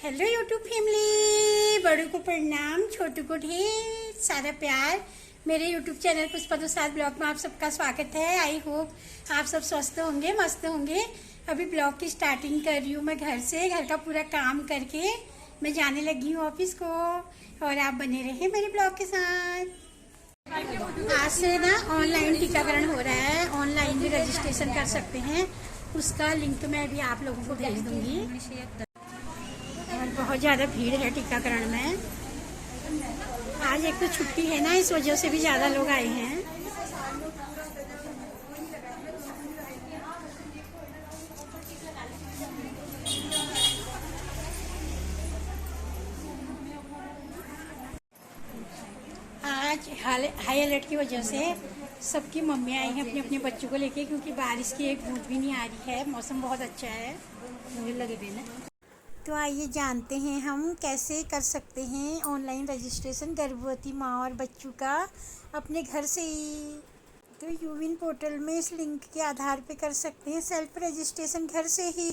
Hello YouTube family, बड़ों को प्रणाम, छोटू को ढेर सारा प्यार। मेरे YouTube channel Pushpa Dusad blog में आप सबका स्वागत है। आई होप आप सब स्वस्थ होंगे, मस्त होंगे। अभी ब्लॉग की स्टार्टिंग कर रही हूँ मैं घर से। घर का पूरा काम करके मैं जाने लगी हूँ ऑफिस को, और आप बने रहे मेरे ब्लॉग के साथ। आज से ना ऑनलाइन टीकाकरण हो रहा है, ऑनलाइन भी रजिस्ट्रेशन कर सकते हैं। उसका लिंक मैं अभी आप लोगों को भेज दूंगी। और बहुत ज़्यादा भीड़ है टीकाकरण में। आज एक तो छुट्टी है ना, इस वजह से भी ज़्यादा लोग आए हैं। आज हाई अलर्ट की वजह से सबकी मम्मी आई हैं अपने अपने बच्चों को लेके, क्योंकि बारिश की एक बूंद भी नहीं आ रही है। मौसम बहुत अच्छा है, मुझे लगे भी ना। तो आइए जानते हैं हम कैसे कर सकते हैं ऑनलाइन रजिस्ट्रेशन गर्भवती माँ और बच्चों का अपने घर से ही। तो यूविन पोर्टल में इस लिंक के आधार पे कर सकते हैं सेल्फ रजिस्ट्रेशन घर से ही।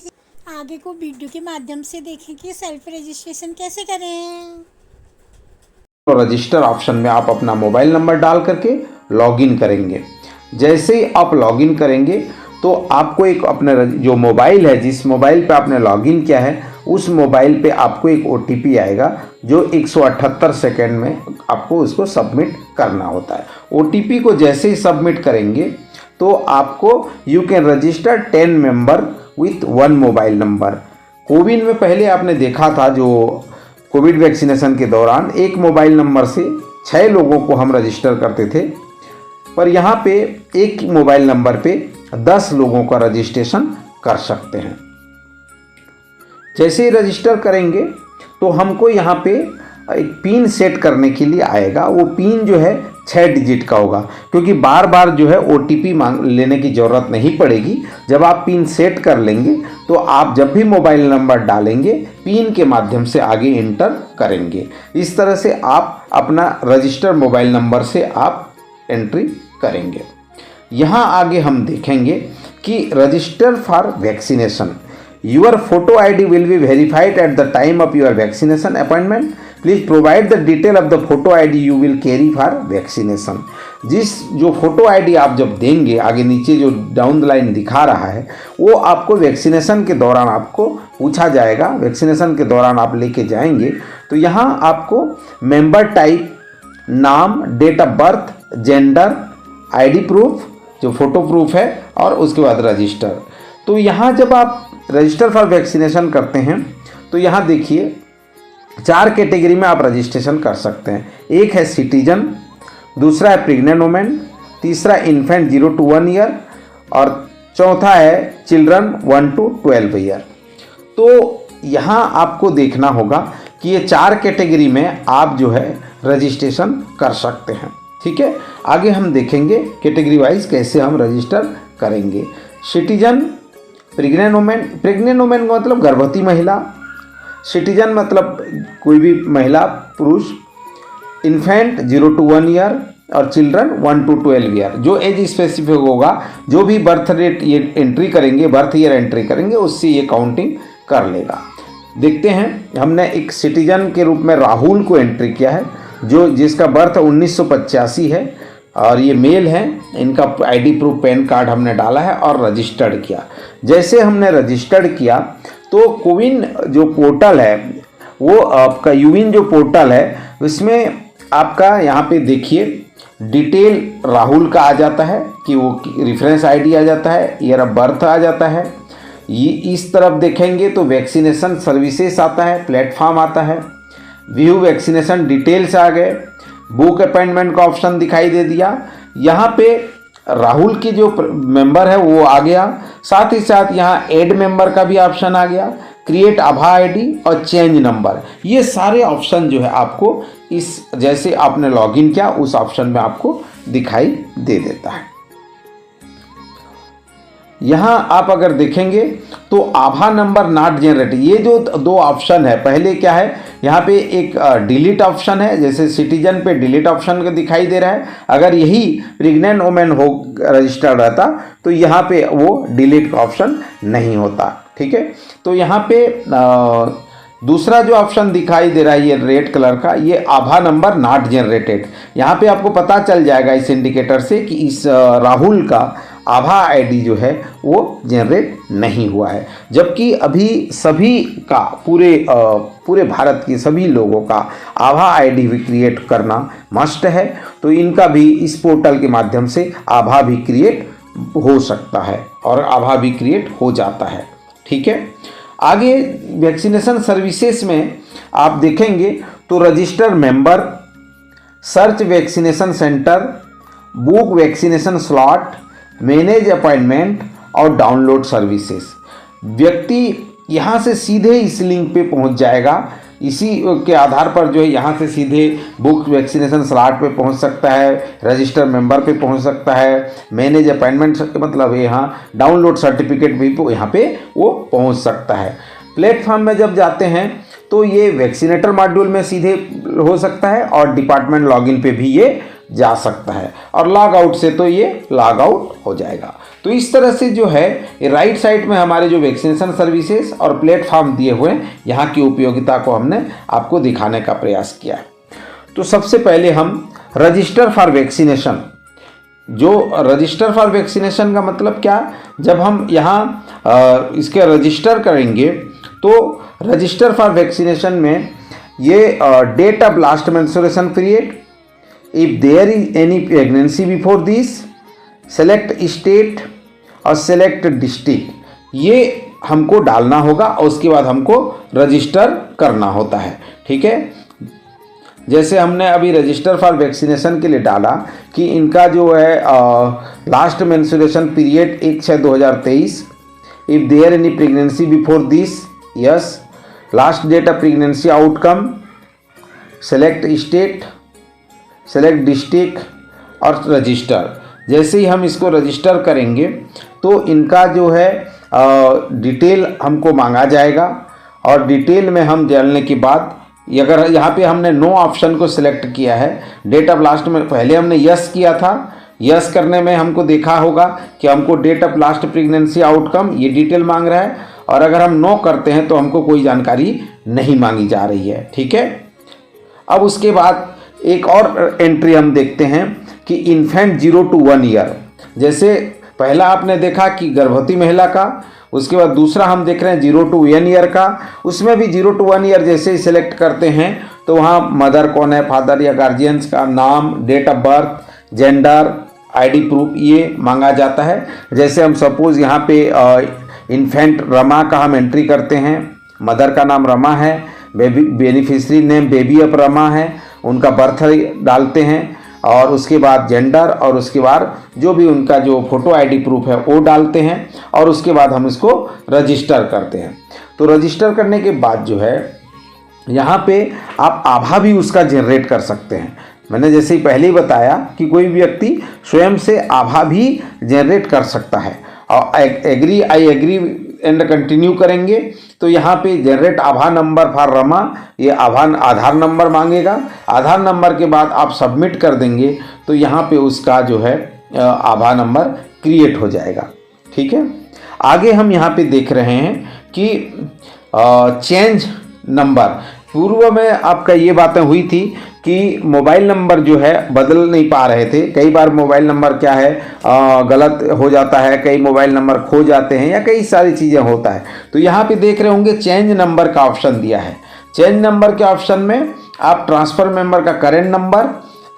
आगे को वीडियो के माध्यम से देखें कि सेल्फ रजिस्ट्रेशन कैसे करें। तो रजिस्टर ऑप्शन में आप अपना मोबाइल नंबर डाल करके लॉगिन करेंगे। जैसे ही आप लॉगिन करेंगे तो आपको एक अपने जो मोबाइल है, जिस मोबाइल पे आपने लॉगिन किया है, उस मोबाइल पे आपको एक OTP आएगा जो 178 सेकेंड में आपको उसको सबमिट करना होता है। OTP को जैसे ही सबमिट करेंगे तो आपको you can register 10 member with 1 mobile number. CoWIN में पहले आपने देखा था, जो कोविड वैक्सीनेशन के दौरान एक मोबाइल नंबर से 6 लोगों को हम रजिस्टर करते थे, पर यहाँ पे एक मोबाइल नंबर पे 10 लोगों का रजिस्ट्रेशन कर सकते हैं। जैसे ही रजिस्टर करेंगे तो हमको यहाँ पे एक पिन सेट करने के लिए आएगा। वो पिन जो है 6 डिजिट का होगा, क्योंकि बार बार जो है OTP मांग लेने की ज़रूरत नहीं पड़ेगी। जब आप पिन सेट कर लेंगे तो आप जब भी मोबाइल नंबर डालेंगे पिन के माध्यम से आगे इंटर करेंगे। इस तरह से आप अपना रजिस्टर मोबाइल नंबर से आप एंट्री करेंगे। यहाँ आगे हम देखेंगे कि register for vaccination. Your photo ID will be verified at the time of your vaccination appointment. Please provide the detail of the photo ID you will carry for vaccination. जो photo ID आप जब देंगे, आगे नीचे जो down the line दिखा रहा है, वो आपको वैक्सीनेशन के दौरान आपको पूछा जाएगा। वैक्सीनेशन के दौरान आप लेके जाएंगे तो यहाँ आपको मेंबर टाइप, नाम, date of birth, gender, ID proof जो फोटो प्रूफ है, और उसके बाद रजिस्टर। तो यहाँ जब आप रजिस्टर फॉर वैक्सीनेशन करते हैं तो यहाँ देखिए 4 कैटेगरी में आप रजिस्ट्रेशन कर सकते हैं। एक है सिटीजन, दूसरा है प्रेग्नेंट वुमेन, तीसरा इन्फेंट 0 to 1 ईयर, और चौथा है चिल्ड्रन 1 to 12 ईयर। तो यहाँ आपको देखना होगा कि ये 4 कैटेगरी में आप जो है रजिस्ट्रेशन कर सकते हैं। ठीक है, आगे हम देखेंगे कैटेगरी वाइज कैसे हम रजिस्टर करेंगे। सिटीजन, प्रेग्नेंट वुमेन का मतलब गर्भवती महिला, सिटीजन मतलब कोई भी महिला पुरुष, इन्फेंट 0 to 1 ईयर, और चिल्ड्रन 1 to 12 ईयर। जो एज स्पेसिफिक होगा, जो भी बर्थ रेट ये एंट्री करेंगे, बर्थ ईयर एंट्री करेंगे, उससे ये काउंटिंग कर लेगा। देखते हैं, हमने एक सिटीजन के रूप में राहुल को एंट्री किया है, जिसका बर्थ 1985 है, और ये मेल हैं। इनका ID प्रूफ पैन कार्ड हमने डाला है और रजिस्टर्ड किया। जैसे हमने रजिस्टर्ड किया तो कोविन जो पोर्टल है, वो आपका यूविन जो पोर्टल है, उसमें आपका यहाँ पे देखिए डिटेल राहुल का आ जाता है, कि वो रेफरेंस ID आ जाता है, ईयर ऑफ बर्थ आ जाता है। ये इस तरफ देखेंगे तो वैक्सीनेशन सर्विसेज आता है, प्लेटफॉर्म आता है, व्यू वैक्सीनेशन डिटेल्स आ गए, बुक अपॉइंटमेंट का ऑप्शन दिखाई दे दिया। यहाँ पे राहुल की जो मेंबर है वो आ गया, साथ ही साथ यहाँ ऐड मेंबर का भी ऑप्शन आ गया, क्रिएट आभा ID और चेंज नंबर। ये सारे ऑप्शन जो है आपको इस जैसे आपने लॉगिन किया उस ऑप्शन में आपको दिखाई दे देता है। यहाँ आप अगर देखेंगे तो आभा नंबर नॉट जनरेट, ये जो 2 ऑप्शन है, पहले क्या है, यहाँ पे एक डिलीट ऑप्शन है। जैसे सिटीजन पे डिलीट ऑप्शन का दिखाई दे रहा है, अगर यही प्रेग्नेंट वुमेन हो रजिस्टर्ड रहता तो यहाँ पे वो डिलीट का ऑप्शन नहीं होता। ठीक है, तो यहाँ पे दूसरा जो ऑप्शन दिखाई दे रहा है ये रेड कलर का, ये आभा नंबर नॉट जनरेटेड। यहाँ पे आपको पता चल जाएगा इस इंडिकेटर से कि इस राहुल का आभा आईडी जो है वो जनरेट नहीं हुआ है, जबकि अभी सभी का पूरे भारत के सभी लोगों का आभा आईडी भी क्रिएट करना मस्ट है। तो इनका भी इस पोर्टल के माध्यम से आभा भी क्रिएट हो सकता है और आभा भी क्रिएट हो जाता है। ठीक है, आगे वैक्सीनेशन सर्विसेज में आप देखेंगे तो register member, search vaccination centre, book vaccination slot, manage appointment और डाउनलोड सर्विसेज। व्यक्ति यहाँ से सीधे इस लिंक पे पहुँच जाएगा। इसी के आधार पर जो है यहाँ से सीधे बुक वैक्सीनेशन स्लॉट पे पहुँच सकता है, रजिस्टर मेंबर पे पहुँच सकता है, मैनेज अपॉइंटमेंट मतलब यहाँ डाउनलोड सर्टिफिकेट भी यहाँ पे वो पहुँच सकता है। प्लेटफॉर्म में जब जाते हैं तो ये वैक्सीनेटर मॉड्यूल में सीधे हो सकता है और डिपार्टमेंट लॉगिन पे भी ये जा सकता है, और लॉग आउट से तो ये लॉग आउट हो जाएगा। तो इस तरह से जो है ये राइट साइड में हमारे जो वैक्सीनेशन सर्विसेज और प्लेटफॉर्म दिए हुए हैं, यहाँ की उपयोगिता को हमने आपको दिखाने का प्रयास किया है। तो सबसे पहले हम रजिस्टर फॉर वैक्सीनेशन, जो रजिस्टर फॉर वैक्सीनेशन का मतलब क्या, जब हम यहाँ इसके रजिस्टर करेंगे तो रजिस्टर फॉर वैक्सीनेशन में ये date of last menstruation period, if there is any pregnancy before this, select state और सेलेक्ट डिस्ट्रिक्ट, ये हमको डालना होगा और उसके बाद हमको रजिस्टर करना होता है। ठीक है, जैसे हमने अभी रजिस्टर फॉर वैक्सीनेशन के लिए डाला कि इनका जो है last menstruation period 1/6/2023, if there any pregnancy before this, yes, last date of pregnancy outcome, select state, select district और रजिस्टर। जैसे ही हम इसको रजिस्टर करेंगे तो इनका जो है डिटेल हमको मांगा जाएगा, और डिटेल में हम जानने के बाद अगर यहाँ पे हमने नो ऑप्शन को सिलेक्ट किया है, डेट ऑफ लास्ट में पहले हमने यस किया था, यस करने में हमको देखा होगा कि हमको date of last pregnancy outcome ये डिटेल मांग रहा है, और अगर हम नो करते हैं तो हमको कोई जानकारी नहीं मांगी जा रही है। ठीक है, अब उसके बाद एक और एंट्री हम देखते हैं कि इन्फेंट 0 to 1 ईयर। जैसे पहला आपने देखा कि गर्भवती महिला का, उसके बाद दूसरा हम देख रहे हैं 0 to 1 ईयर का। उसमें भी 0 to 1 ईयर जैसे ही सिलेक्ट करते हैं तो वहाँ मदर कौन है, फादर या गार्जियंस का नाम, date of birth, gender, ID proof ये मांगा जाता है। जैसे हम सपोज यहाँ पे इन्फेंट रमा का हम एंट्री करते हैं, मदर का नाम रमा है, beneficiary name baby of Rama है, उनका बर्थ डालते हैं, और उसके बाद जेंडर, और उसके बाद जो भी उनका जो फोटो आईडी प्रूफ है वो डालते हैं, और उसके बाद हम इसको रजिस्टर करते हैं। तो रजिस्टर करने के बाद जो है यहाँ पे आप आभा भी उसका जनरेट कर सकते हैं। मैंने जैसे ही पहले ही बताया कि कोई व्यक्ति स्वयं से आभा भी जनरेट कर सकता है, और आई एग्री एंड कंटिन्यू करेंगे तो यहाँ पे generate Abha number for Rama, ये आधार नंबर मांगेगा। आधार नंबर के बाद आप सबमिट कर देंगे तो यहाँ पे उसका जो है आभा नंबर क्रिएट हो जाएगा। ठीक है, आगे हम यहाँ पे देख रहे हैं कि चेंज नंबर। पूर्व में आपका ये बातें हुई थी कि मोबाइल नंबर जो है बदल नहीं पा रहे थे। कई बार मोबाइल नंबर क्या है गलत हो जाता है, कई मोबाइल नंबर खो जाते हैं, या कई सारी चीज़ें होता है। तो यहाँ पे देख रहे होंगे चेंज नंबर का ऑप्शन दिया है। चेंज नंबर के ऑप्शन में आप ट्रांसफ़र मेंबर का current number,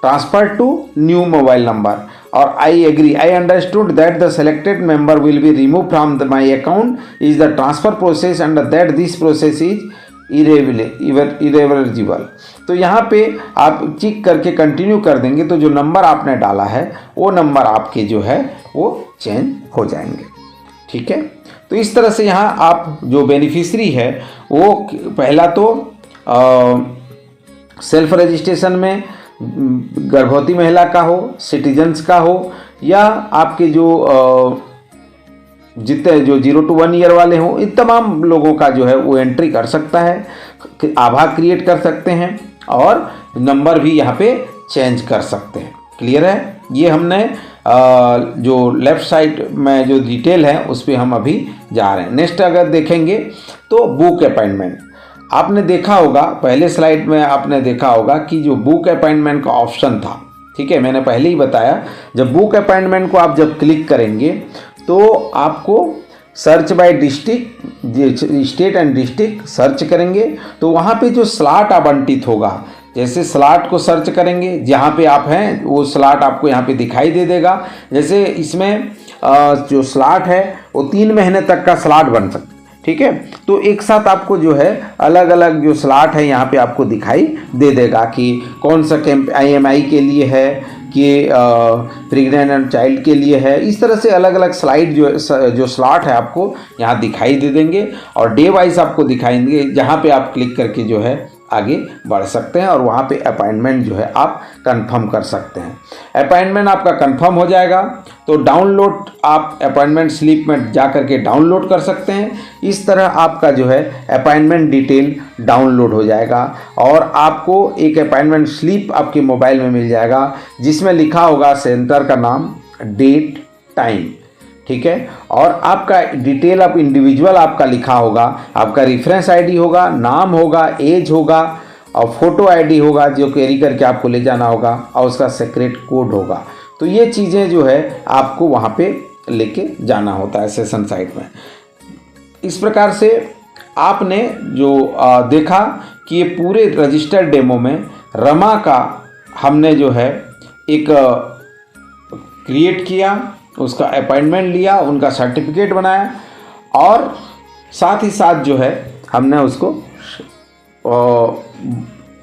transfer to new mobile number, और I agree, I understood that the selected member will be remove from my account is the transfer process and that this process is irreversible. तो यहाँ पे आप check करके continue कर देंगे तो जो नंबर आपने डाला है वो नंबर आपके जो है वो चेंज हो जाएंगे। ठीक है, तो इस तरह से यहाँ आप जो बेनिफिशरी है वो पहला तो सेल्फ रजिस्ट्रेशन में गर्भवती महिला का हो, सिटीजन्स का हो, या आपके जो जितने जो 0 to 1 ईयर वाले हों, इन तमाम लोगों का जो है वो एंट्री कर सकता है, आभा क्रिएट कर सकते हैं, और नंबर भी यहाँ पे चेंज कर सकते हैं। क्लियर है, ये हमने जो लेफ़्ट साइड में जो डिटेल है उस पर हम अभी जा रहे हैं। नेक्स्ट अगर देखेंगे तो बुक अपॉइंटमेंट। आपने देखा होगा पहले स्लाइड में, आपने देखा होगा कि जो बुक अपॉइंटमेंट का ऑप्शन था, ठीक है, मैंने पहले ही बताया, जब बुक अपॉइंटमेंट को आप जब क्लिक करेंगे तो आपको search by district, state and district search करेंगे तो वहाँ पे जो स्लॉट आवंटित होगा, जैसे स्लॉट को सर्च करेंगे जहाँ पे आप हैं वो स्लॉट आपको यहाँ पे दिखाई दे देगा। जैसे इसमें जो स्लॉट है वो 3 महीने तक का स्लॉट बन सकता है, ठीक है। तो एक साथ आपको जो है अलग अलग जो स्लॉट है यहाँ पे आपको दिखाई दे देगा कि कौन सा कैंप IMI के लिए है, कि प्रेग्नेंट एंड चाइल्ड के लिए है। इस तरह से अलग अलग स्लाइड जो स्लॉट है आपको यहाँ दिखाई दे देंगे और डे वाइज आपको दिखाएंगे, जहाँ पे आप क्लिक करके जो है आगे बढ़ सकते हैं और वहाँ पे अपॉइंटमेंट जो है आप कंफर्म कर सकते हैं। अपॉइंटमेंट आपका कंफर्म हो जाएगा तो डाउनलोड आप अपॉइंटमेंट स्लिप में जा करके डाउनलोड कर सकते हैं। इस तरह आपका जो है अपॉइंटमेंट डिटेल डाउनलोड हो जाएगा और आपको एक अपॉइंटमेंट स्लिप आपके मोबाइल में मिल जाएगा जिसमें लिखा होगा सेंटर का नाम, डेट, टाइम, ठीक है, और आपका डिटेल आप इंडिविजुअल आपका लिखा होगा, आपका रेफरेंस आईडी होगा, नाम होगा, एज होगा और फोटो आईडी होगा जो कैरी करके आपको ले जाना होगा और उसका सीक्रेट कोड होगा। तो ये चीज़ें जो है आपको वहाँ पे लेके जाना होता है सेशन साइट में। इस प्रकार से आपने जो देखा कि ये पूरे रजिस्टर्ड डेमो में रमा का हमने जो है एक क्रिएट किया, उसका अपॉइंटमेंट लिया, उनका सर्टिफिकेट बनाया और साथ ही साथ जो है हमने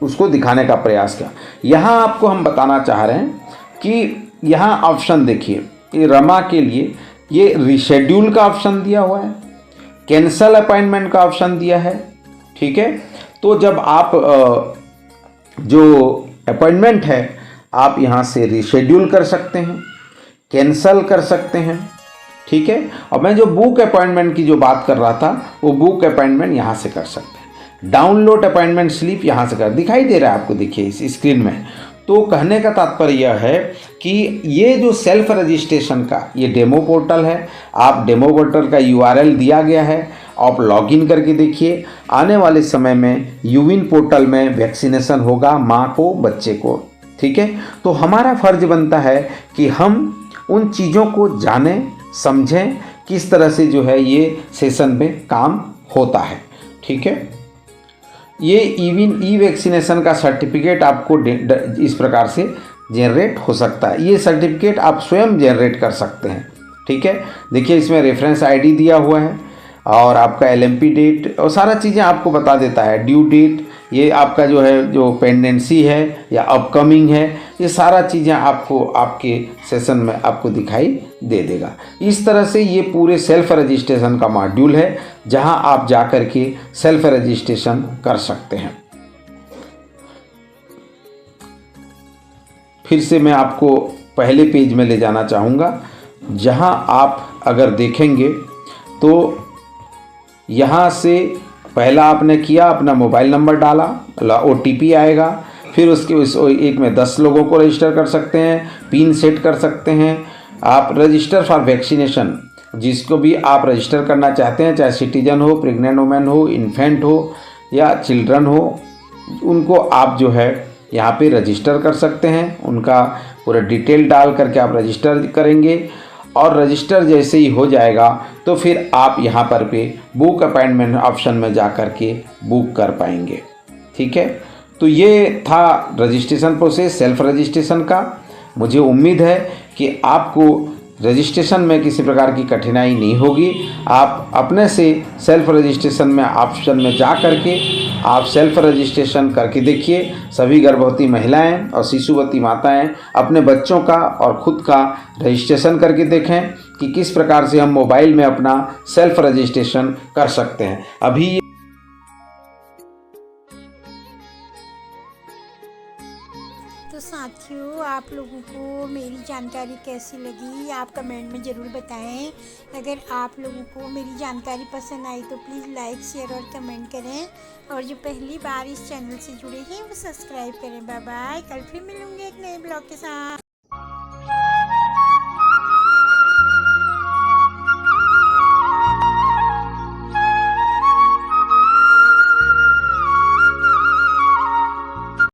उसको दिखाने का प्रयास किया। यहाँ आपको हम बताना चाह रहे हैं कि यहाँ ऑप्शन देखिए, ये रमा के लिए ये रिशेड्यूल का ऑप्शन दिया हुआ है, कैंसल अपॉइंटमेंट का ऑप्शन दिया है, ठीक है। तो जब आप जो अपॉइंटमेंट है आप यहाँ से रिशेड्यूल कर सकते हैं, कैंसल कर सकते हैं, ठीक है। और मैं जो बुक अपॉइंटमेंट की जो बात कर रहा था वो बुक अपॉइंटमेंट यहाँ से कर सकते हैं। डाउनलोड अपॉइंटमेंट स्लिप यहाँ से कर, दिखाई दे रहा है आपको, देखिए इस स्क्रीन में। तो कहने का तात्पर्य यह है कि ये जो सेल्फ रजिस्ट्रेशन का ये डेमो पोर्टल है, आप डेमो पोर्टल का URL दिया गया है, आप लॉगिन करके देखिए। आने वाले समय में यूविन पोर्टल में वैक्सीनेशन होगा माँ को, बच्चे को, ठीक है। तो हमारा फर्ज बनता है कि हम उन चीज़ों को जानें, समझें किस तरह से जो है ये सेशन में काम होता है, ठीक है। ये ई वैक्सीनेशन का सर्टिफिकेट आपको इस प्रकार से जनरेट हो सकता है। ये सर्टिफिकेट आप स्वयं जनरेट कर सकते हैं, ठीक है। देखिए इसमें रेफरेंस आईडी दिया हुआ है और आपका LMP डेट और सारा चीज़ें आपको बता देता है, ड्यू डेट, ये आपका जो है जो पेंडेंसी है या अपकमिंग है, ये सारा चीज़ें आपको आपके सेशन में आपको दिखाई दे देगा। इस तरह से ये पूरे सेल्फ रजिस्ट्रेशन का मॉड्यूल है जहां आप जा कर के सेल्फ रजिस्ट्रेशन कर सकते हैं। फिर से मैं आपको पहले पेज में ले जाना चाहूँगा जहां आप अगर देखेंगे तो यहाँ से पहला आपने किया, अपना मोबाइल नंबर डाला, OTP आएगा, फिर उसके एक में 10 लोगों को रजिस्टर कर सकते हैं, पिन सेट कर सकते हैं। आप रजिस्टर फॉर वैक्सीनेशन, जिसको भी आप रजिस्टर करना चाहते हैं, चाहे सिटीजन हो, प्रेग्नेंट वुमेन हो, इन्फेंट हो या चिल्ड्रन हो, उनको आप जो है यहाँ पे रजिस्टर कर सकते हैं। उनका पूरा डिटेल डाल करके आप रजिस्टर करेंगे और रजिस्टर जैसे ही हो जाएगा तो फिर आप यहाँ पर पे बुक अपॉइंटमेंट ऑप्शन में जा कर के बुक कर पाएंगे, ठीक है। तो ये था रजिस्ट्रेशन प्रोसेस सेल्फ रजिस्ट्रेशन का। मुझे उम्मीद है कि आपको रजिस्ट्रेशन में किसी प्रकार की कठिनाई नहीं होगी। आप अपने से सेल्फ रजिस्ट्रेशन में ऑप्शन में जा करके आप सेल्फ रजिस्ट्रेशन करके देखिए। सभी गर्भवती महिलाएं और शिशुवती माताएं अपने बच्चों का और खुद का रजिस्ट्रेशन करके देखें कि किस प्रकार से हम मोबाइल में अपना सेल्फ रजिस्ट्रेशन कर सकते हैं। अभी तो साथियों, आप लोगों को मेरी जानकारी कैसी लगी आप कमेंट में ज़रूर बताएं। अगर आप लोगों को मेरी जानकारी पसंद आई तो प्लीज़ लाइक, शेयर और कमेंट करें और जो पहली बार इस चैनल से जुड़े हैं वो सब्सक्राइब करें। बाय बाय, कल फिर मिलूंगे एक नए ब्लॉग के साथ।